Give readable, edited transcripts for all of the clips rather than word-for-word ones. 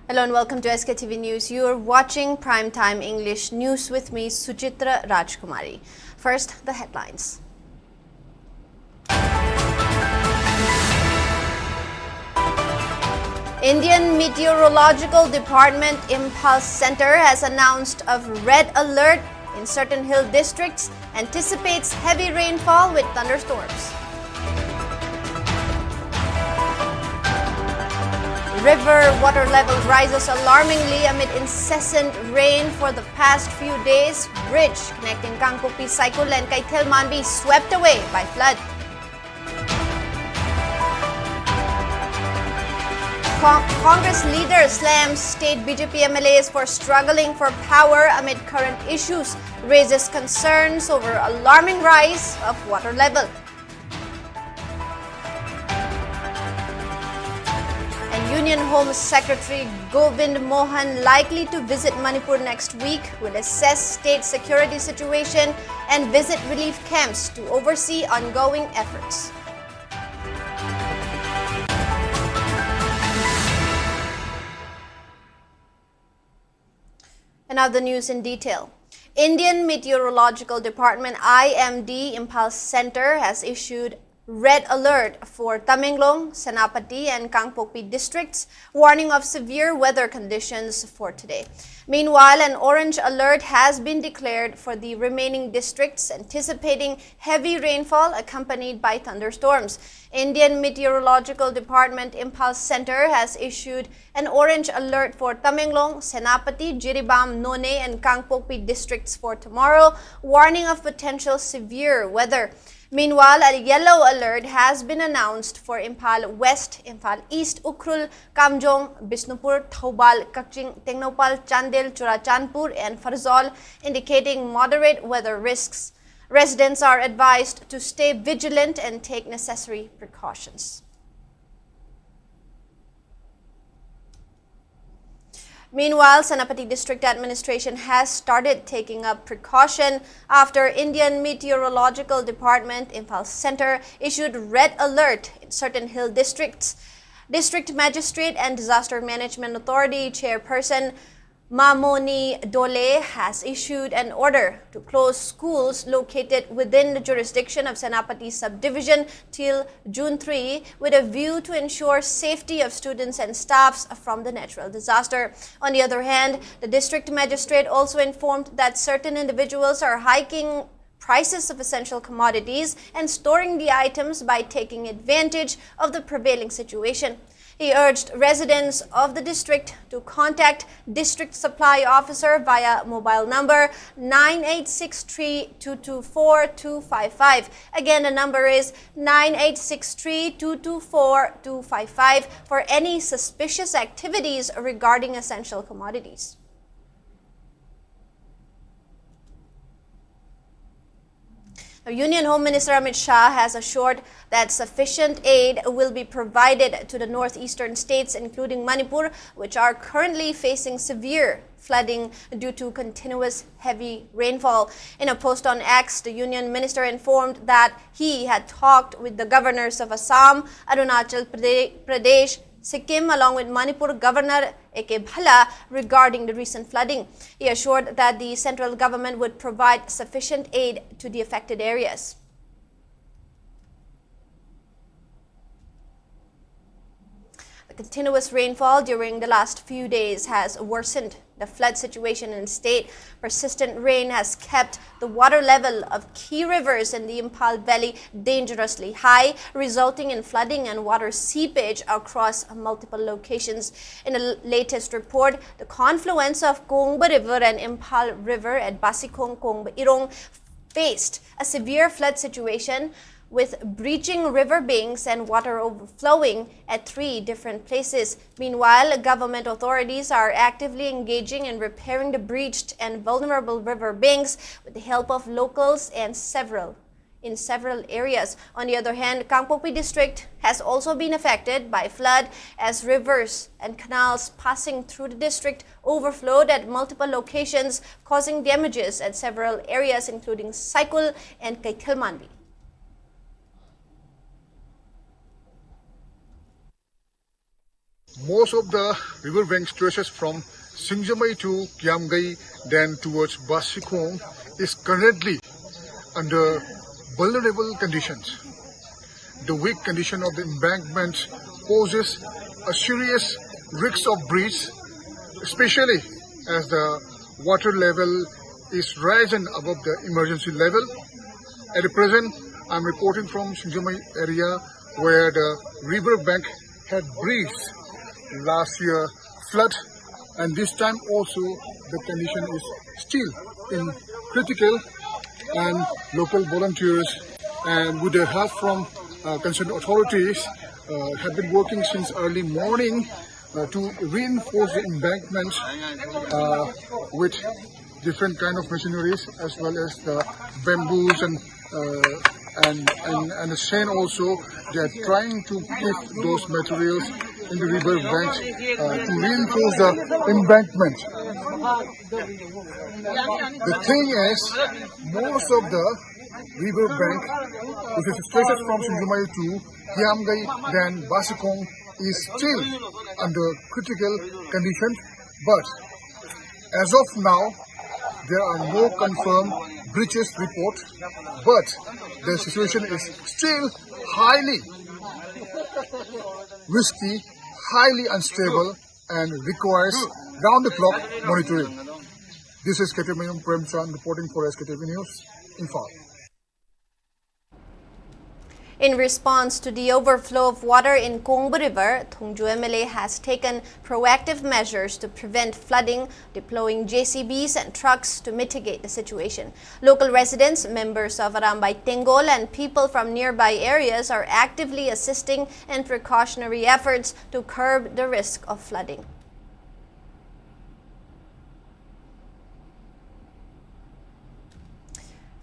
Hello and welcome to SKTV News. You are watching Primetime English News with me, SUCHITRA Rajkumari. First, the headlines. Indian Meteorological Department Imphal Center has announced a red alert in certain hill districts, anticipates heavy rainfall with thunderstorms. River water level rises alarmingly amid incessant rain for the past few days. Bridge connecting Kangpokpi, Saikul and Kaithelmanbi swept away by flood. Congress leader slams state BJP MLAs for struggling for power amid current issues, raises concerns over alarming rise of water level. Union Home Secretary Govind Mohan, likely to visit Manipur next week, will assess state security situation and visit relief camps to oversee ongoing efforts. And now the news in detail. Indian Meteorological Department IMD Imphal Center has issued red alert for Tamenglong, Senapati and Kangpokpi districts, warning of severe weather conditions for today. Meanwhile, an orange alert has been declared for the remaining districts, anticipating heavy rainfall accompanied by thunderstorms. Indian Meteorological Department Imphal Center has issued an orange alert for Tamenglong, Senapati, Jiribam, None and Kangpokpi districts for tomorrow, warning of potential severe weather. Meanwhile, a yellow alert has been announced for Imphal West, Imphal East, Ukhrul, Kamjong, Bisnupur, Thoubal, Kakching, Tengnopal, Chandel, Churachandpur and Farzol, indicating moderate weather risks. Residents are advised to stay vigilant and take necessary precautions. Meanwhile, Senapati District Administration has started taking up precaution after Indian Meteorological Department Imphal Center issued red alert in certain hill districts. District Magistrate and Disaster Management Authority Chairperson Mamoni Dole has issued an order to close schools located within the jurisdiction of Senapati subdivision till June 3 with a view to ensure safety of students and staffs from the natural disaster. On the other hand, the district magistrate also informed that certain individuals are hiking prices of essential commodities and storing the items by taking advantage of the prevailing situation. He urged residents of the district to contact District Supply Officer via mobile number 9863-224-255. Again, the number is 9863-224-255 for any suspicious activities regarding essential commodities. Union Home Minister Amit Shah has assured that sufficient aid will be provided to the northeastern states, including Manipur, which are currently facing severe flooding due to continuous heavy rainfall. In a post on X, the Union Minister informed that he had talked with the governors of Assam, Arunachal Pradesh, Sikkim along with Manipur Governor A.K. Bhala regarding the recent flooding. He assured that the central government would provide sufficient aid to the affected areas. The continuous rainfall during the last few days has worsened the flood situation in the state. Persistent rain has kept the water level of key rivers in the Imphal Valley dangerously high, resulting in flooding and water seepage across multiple locations. In the latest report, the confluence of Kongba River and Imphal River at Basikong Kongba Irong faced a severe flood situation, with breaching river banks and water overflowing at 3 different places. Meanwhile, government authorities are actively engaging in repairing the breached and vulnerable river banks with the help of locals and in several areas. On the other hand, Kangpokpi district has also been affected by flood as rivers and canals passing through the district overflowed at multiple locations, causing damages at several areas including Saikul and Kaithelmanbi. Most of the riverbank stretches from Singjamai to Kiamgai, then towards Basikong, is currently under vulnerable conditions. The weak condition of the embankment poses a serious risk of breach, especially as the water level is rising above the emergency level. At the present, I'm reporting from Singjamai area where the riverbank had breached last year flood, and this time also the condition is still in critical, and local volunteers and with the help from concerned authorities have been working since early morning to reinforce the embankment with different kind of machineries as well as the bamboos and the sand also. They are trying to keep those materials in the river banks to reinforce the embankment. The thing is, most of the river bank, which is stretched from Singjamai to Kiamgai, then Basikong, is still under critical condition. But as of now, there are no confirmed breaches report, but the situation is still highly risky, highly unstable, and requires round-the-clock monitoring. This is Sktv's Primetime reporting for SKTV News, Imphal. In response to the overflow of water in Kongbu River, Thongju MLA has taken proactive measures to prevent flooding, deploying JCBs and trucks to mitigate the situation. Local residents, members of Arambay Tengol, and people from nearby areas are actively assisting in precautionary efforts to curb the risk of flooding.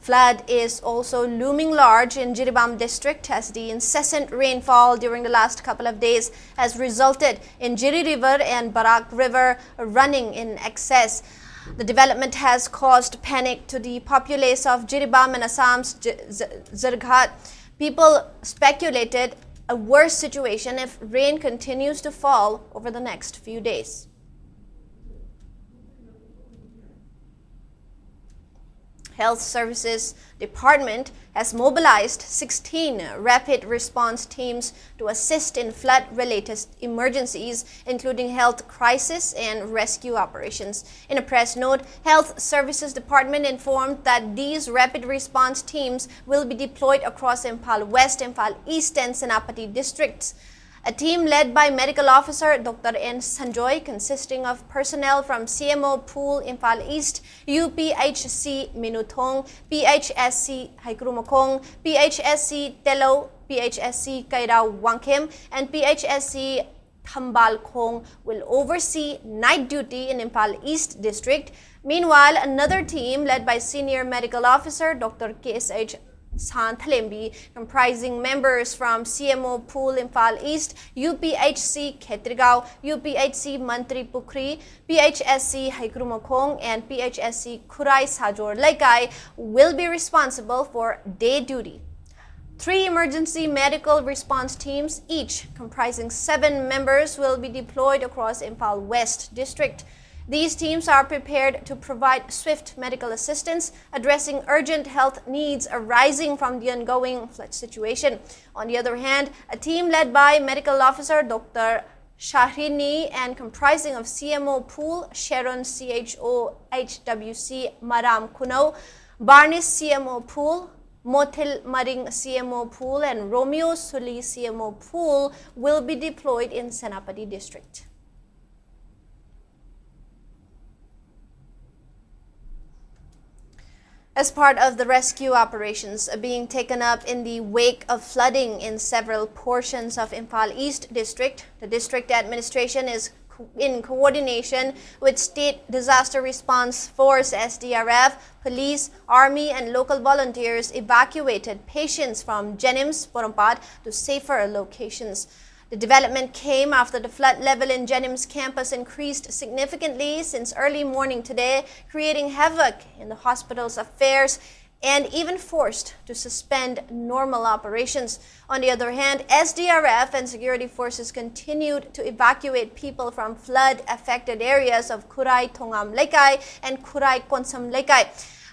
Flood is also looming large in Jiribam district as the incessant rainfall during the last couple of days has resulted in Jiri River and Barak River running in excess. The development has caused panic to the populace of Jiribam and Assam's Zirghat. People speculated a worse situation if rain continues to fall over the next few days. Health Services Department has mobilized 16 rapid response teams to assist in flood-related emergencies, including health crisis and rescue operations. In a press note, Health Services Department informed that these rapid response teams will be deployed across Imphal West, Imphal East, and Senapati districts. A team led by Medical Officer Dr. N. Sanjoy, consisting of personnel from CMO Pool, Imphal East, UPHC Minutong, PHSC Haikrumakong, PHSC Telo, PHSC Kairao Wangkem, and PHSC Thambal will oversee night duty in Imphal East District. Meanwhile, another team led by Senior Medical Officer Dr. KSH Santhalembi, comprising members from CMO Pool Imphal East, UPHC Khetrigao, UPHC Mantri Pukri, PHSC Haikrumakong, and PHSC Khurai Sajor Laikai will be responsible for day duty. 3 emergency medical response teams, each comprising 7 members, will be deployed across Imphal West District. These teams are prepared to provide swift medical assistance, addressing urgent health needs arising from the ongoing flood situation. On the other hand, a team led by Medical Officer Dr. Shahrini and comprising of CMO Pool, Sharon CHO HWC Maram Kuno, Barnis CMO Pool, Mothil Maring CMO Pool, and Romeo Suli CMO Pool will be deployed in Senapati district. As part of the rescue operations being taken up in the wake of flooding in several portions of Imphal East District, the district administration is in coordination with State Disaster Response Force SDRF, police, army, and local volunteers evacuated patients from Jenims, Porompat to safer locations. The development came after the flood level in Jenims campus increased significantly since early morning today, creating havoc in the hospital's affairs. and even forced to suspend normal operations. On the other hand, SDRF and security forces continued to evacuate people from flood-affected areas of Kurai Thongam Lekai and Kurai Konsam Lekai.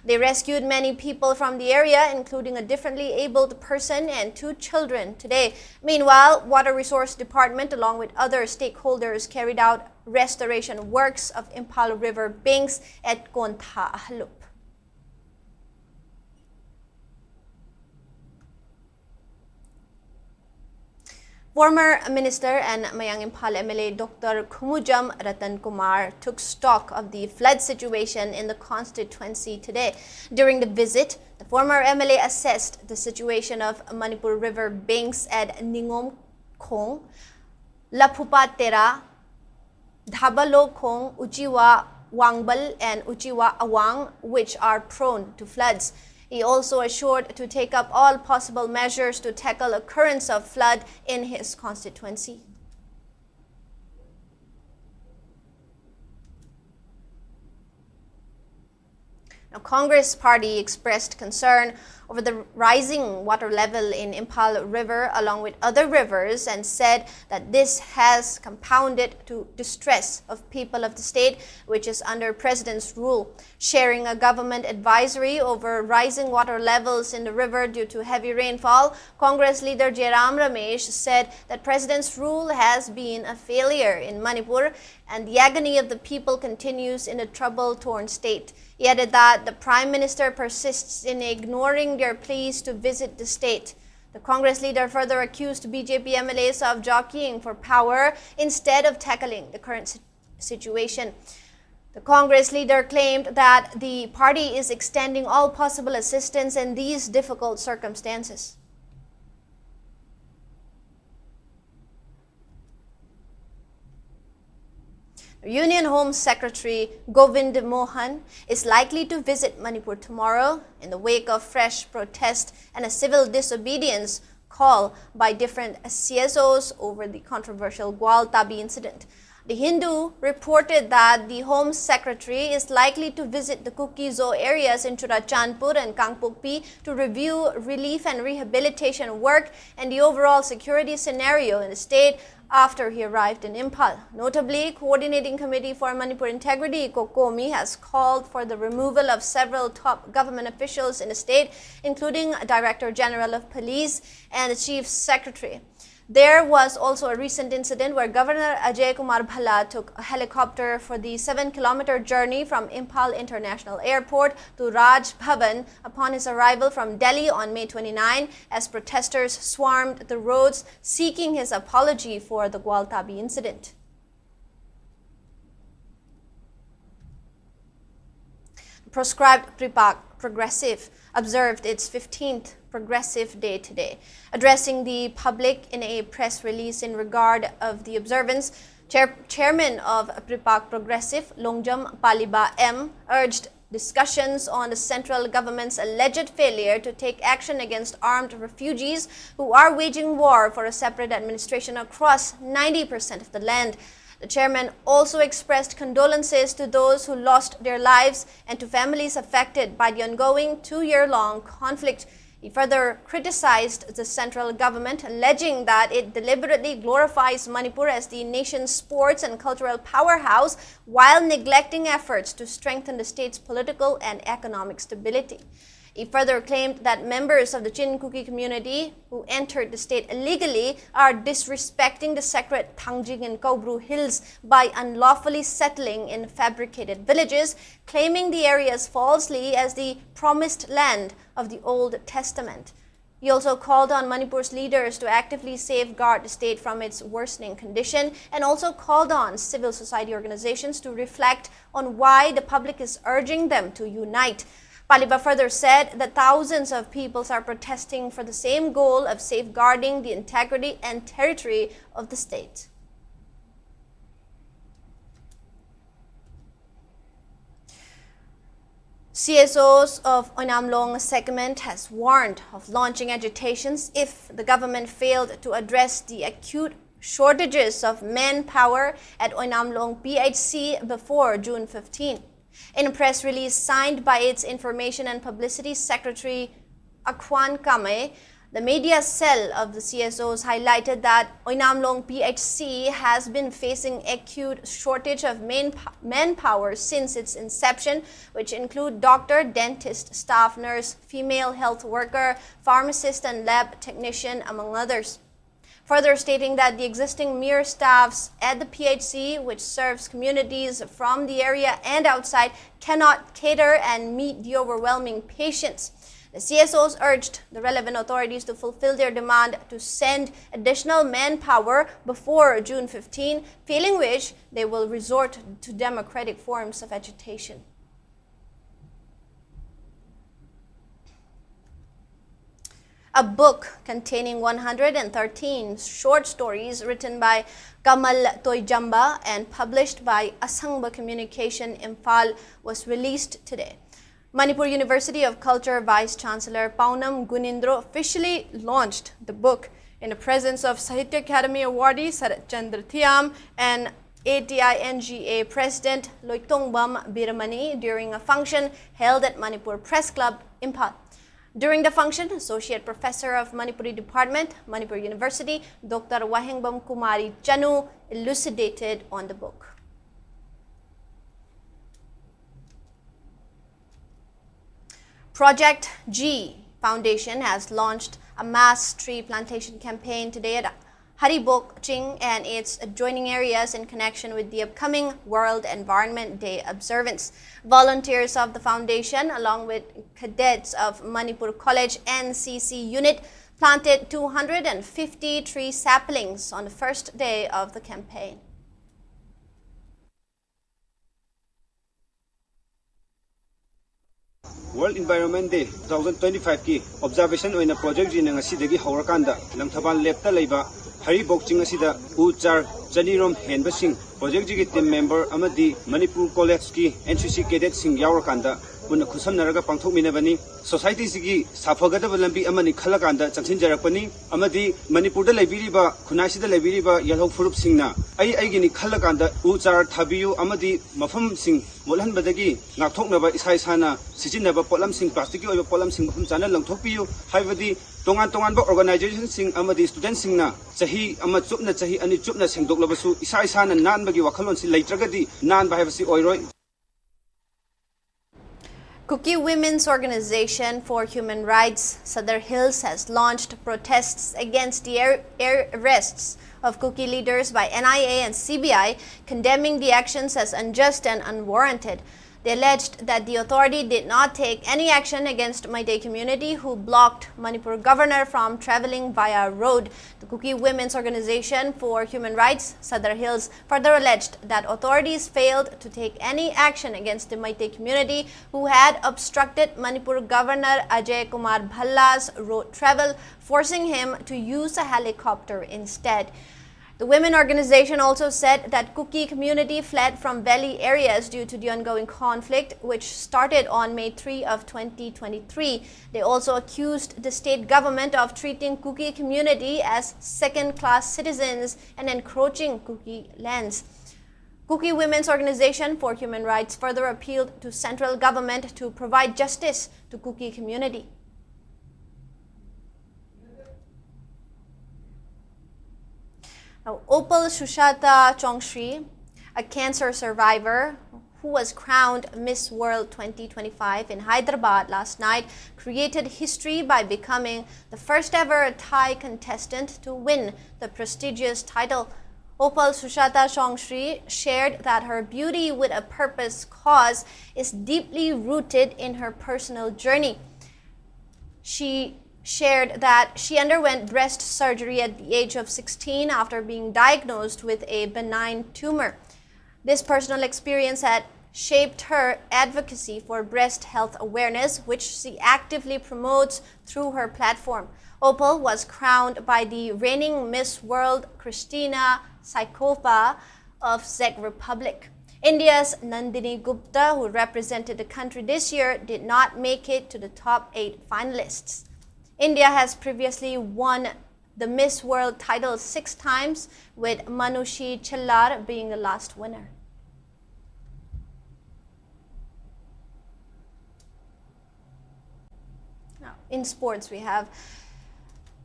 They rescued many people from the area, including a differently abled person and 2 children today. Meanwhile, Water Resource Department, along with other stakeholders, carried out restoration works of Imphal River banks at Kontha Ahlup. Former Minister and Mayang Imphal MLA Dr. Khumujam Ratan Kumar took stock of the flood situation in the constituency today. During the visit, the former MLA assessed the situation of Manipur River banks at Ningom Khong, Laphupa Tera, Dhabalo Khong, Uchiwa Wangbal and Uchiwa Awang, which are prone to floods. He also assured to take up all possible measures to tackle occurrence of flood in his constituency. Now, Congress Party expressed concern over the rising water level in Imphal River along with other rivers and said that this has compounded to distress of people of the state, which is under President's rule. Sharing a government advisory over rising water levels in the river due to heavy rainfall, Congress leader Jairam Ramesh said that President's rule has been a failure in Manipur and the agony of the people continues in a trouble-torn state. He added that the Prime Minister persists in ignoring their pleas to visit the state. The Congress leader further accused BJP MLAs of jockeying for power instead of tackling the current situation. The Congress leader claimed that the party is extending all possible assistance in these difficult circumstances. Union Home Secretary Govind Mohan is likely to visit Manipur tomorrow in the wake of fresh protest and a civil disobedience call by different CSOs over the controversial Gwal Tabi incident. The Hindu reported that the Home Secretary is likely to visit the Kuki-Zo areas in Churachandpur and Kangpokpi to review relief and rehabilitation work and the overall security scenario in the state after he arrived in Imphal. Notably, Coordinating Committee for Manipur Integrity, COCOMI, has called for the removal of several top government officials in the state, including Director General of Police and the Chief Secretary. There was also a recent incident where Governor Ajay Kumar Bhalla took a helicopter for the 7-kilometer journey from Imphal International Airport to Raj Bhavan upon his arrival from Delhi on May 29 as protesters swarmed the roads seeking his apology for the Gwal Tabi incident. Proscribed Pripak Progressive observed its 15th Progressive Day today. Addressing the public in a press release in regard of the observance, Chairman of Pripak Progressive, Longjam Paliba M, urged discussions on the central government's alleged failure to take action against armed refugees who are waging war for a separate administration across 90% of the land. The chairman also expressed condolences to those who lost their lives and to families affected by the ongoing 2-year-long conflict. He further criticized the central government, alleging that it deliberately glorifies Manipur as the nation's sports and cultural powerhouse while neglecting efforts to strengthen the state's political and economic stability. He further claimed that members of the Chin Kuki community who entered the state illegally are disrespecting the sacred Thangjing and Kaubru hills by unlawfully settling in fabricated villages, claiming the areas falsely as the promised land of the Old Testament. He also called on Manipur's leaders to actively safeguard the state from its worsening condition and also called on civil society organizations to reflect on why the public is urging them to unite. Paliba further said that thousands of peoples are protesting for the same goal of safeguarding the integrity and territory of the state. CSOs of Oinamlong segment has warned of launching agitations if the government failed to address the acute shortages of manpower at Oinamlong PHC before June 15. In a press release signed by its Information and Publicity Secretary Akwan Kame, the media cell of the CSOs highlighted that Oinamlong PHC has been facing acute shortage of manpower since its inception, which include doctor, dentist, staff nurse, female health worker, pharmacist, and lab technician, among others. Further stating that the existing mere staffs at the PHC, which serves communities from the area and outside, cannot cater and meet the overwhelming patients. The CSOs urged the relevant authorities to fulfill their demand to send additional manpower before June 15, failing which they will resort to democratic forms of agitation. A book containing 113 short stories written by Kamal Toijamba and published by Asangba Communication Imphal was released today. Manipur University of Culture Vice-Chancellor Paunam Gunindro officially launched the book in the presence of Sahitya Academy awardee Sarat Chandra Thiam and ATINGA President Loitongbam Biramani during a function held at Manipur Press Club, Imphal. During the function, Associate Professor of Manipuri Department, Manipur University, Dr. Wahengbam Kumari Chanu elucidated on the book. Project G Foundation has launched a mass tree plantation campaign today at Haribokching and its adjoining areas in connection with the upcoming World Environment Day observance. Volunteers of the foundation, along with cadets of Manipur College NCC unit, planted 250 tree saplings on the first day of the campaign. World Environment Day 2025 ki observation oina project ji nang asidagi haurakanda langthaban lepta leiba Haribokching asida uchar chanirom henbasing project ji ki team member amadi Manipur College ki NCC cadet sing yaurakanda puna khusamnaraga pangthokminabani society sigi safagadaba lambi amani khalakanda changsinjarakpani amadi Manipur da leibiriba khunasida leibiriba yalhau furup singna aigini khalakanda uchar thabiyu amadi mafam sing molhanbadagi ngakthoknaba isai sana sijinaba polam sing plastic oiba polam sing mafam chana langthokpiyu haibadi tongan ba organization sing amadi student singna chahi ama chupna chahi ani chupna sengdoklabasu isai sana nanbagi wakhalon si leitragadi nan bahibasi oiroi. Kuki Women's Organization for Human Rights, Sadar Hills, has launched protests against the arrests of Kuki leaders by NIA and CBI, condemning the actions as unjust and unwarranted. They alleged that the authority did not take any action against Meitei community who blocked Manipur governor from traveling via road. The Kuki Women's Organization for Human Rights, Sadar Hills, further alleged that authorities failed to take any action against the Meitei community who had obstructed Manipur Governor Ajay Kumar Bhalla's road travel, forcing him to use a helicopter instead. The women organization also said that Kuki community fled from valley areas due to the ongoing conflict, which started on May 3 of 2023. They also accused the state government of treating Kuki community as second-class citizens and encroaching Kuki lands. Kuki Women's Organization for Human Rights further appealed to central government to provide justice to Kuki community. Now, Opal Shushata Chongshri, a cancer survivor who was crowned Miss World 2025 in Hyderabad last night, created history by becoming the first ever Thai contestant to win the prestigious title. Opal Shushata Chongshri shared that her Beauty with a Purpose cause is deeply rooted in her personal journey. She shared that she underwent breast surgery at the age of 16 after being diagnosed with a benign tumor. This personal experience had shaped her advocacy for breast health awareness, which she actively promotes through her platform. Opal was crowned by the reigning Miss World Christina Saikova of Czech Republic. India's Nandini Gupta, who represented the country this year, did not make it to the top 8 finalists. India has previously won the Miss World title 6 times, with Manushi Chellar being the last winner. In sports, we have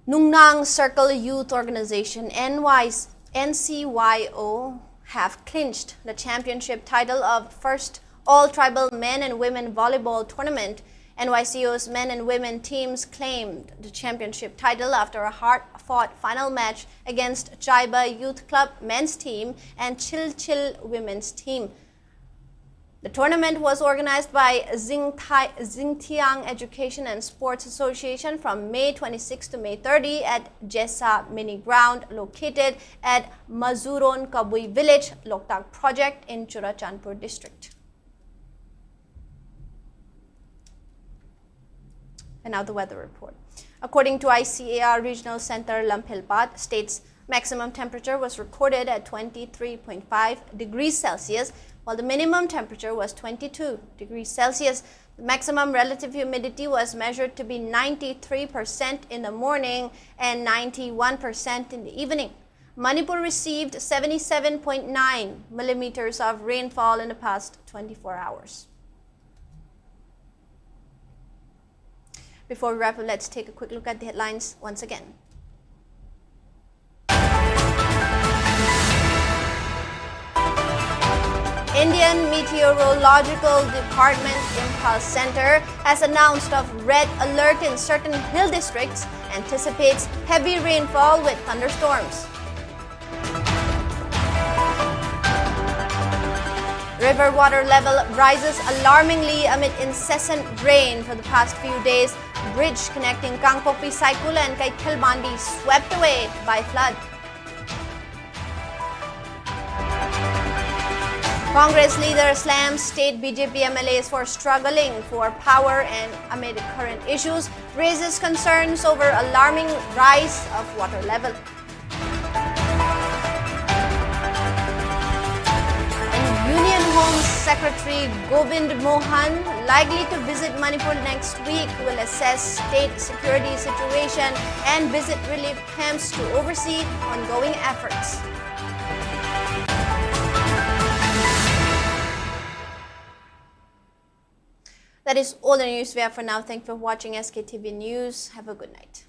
Nungnang Circle Youth Organization NCYO have clinched the championship title of first all-tribal men and women volleyball tournament. NYCO's men and women teams claimed the championship title after a hard-fought final match against Chaiba Youth Club men's team and Chil women's team. The tournament was organized by Xingtiang Education and Sports Association from May 26 to May 30 at Jessa Mini Ground located at Mazuron Kabui Village, Loktak Project in Churachandpur district. And now the weather report. According to ICAR Regional Center Lamphilpat, state's maximum temperature was recorded at 23.5 degrees Celsius, while the minimum temperature was 22 degrees Celsius. The maximum relative humidity was measured to be 93% in the morning and 91% in the evening. Manipur received 77.9 millimeters of rainfall in the past 24 hours. Before we wrap up, let's take a quick look at the headlines once again. Indian Meteorological Department Imphal Center has announced of red alert in certain hill districts, anticipates heavy rainfall with thunderstorms. River water level rises alarmingly amid incessant rain for the past few days. Bridge connecting Kangpokpi Saikul and Kaithelbandi swept away by flood. Congress leader slams state BJP MLAs for struggling for power and amid current issues, raises concerns over alarming rise of water level. And Union Home Secretary Govind Mohan, likely to visit Manipur next week, will assess state security situation and visit relief camps to oversee ongoing efforts. That is all the news we have for now. Thank you for watching SKTV News. Have a good night.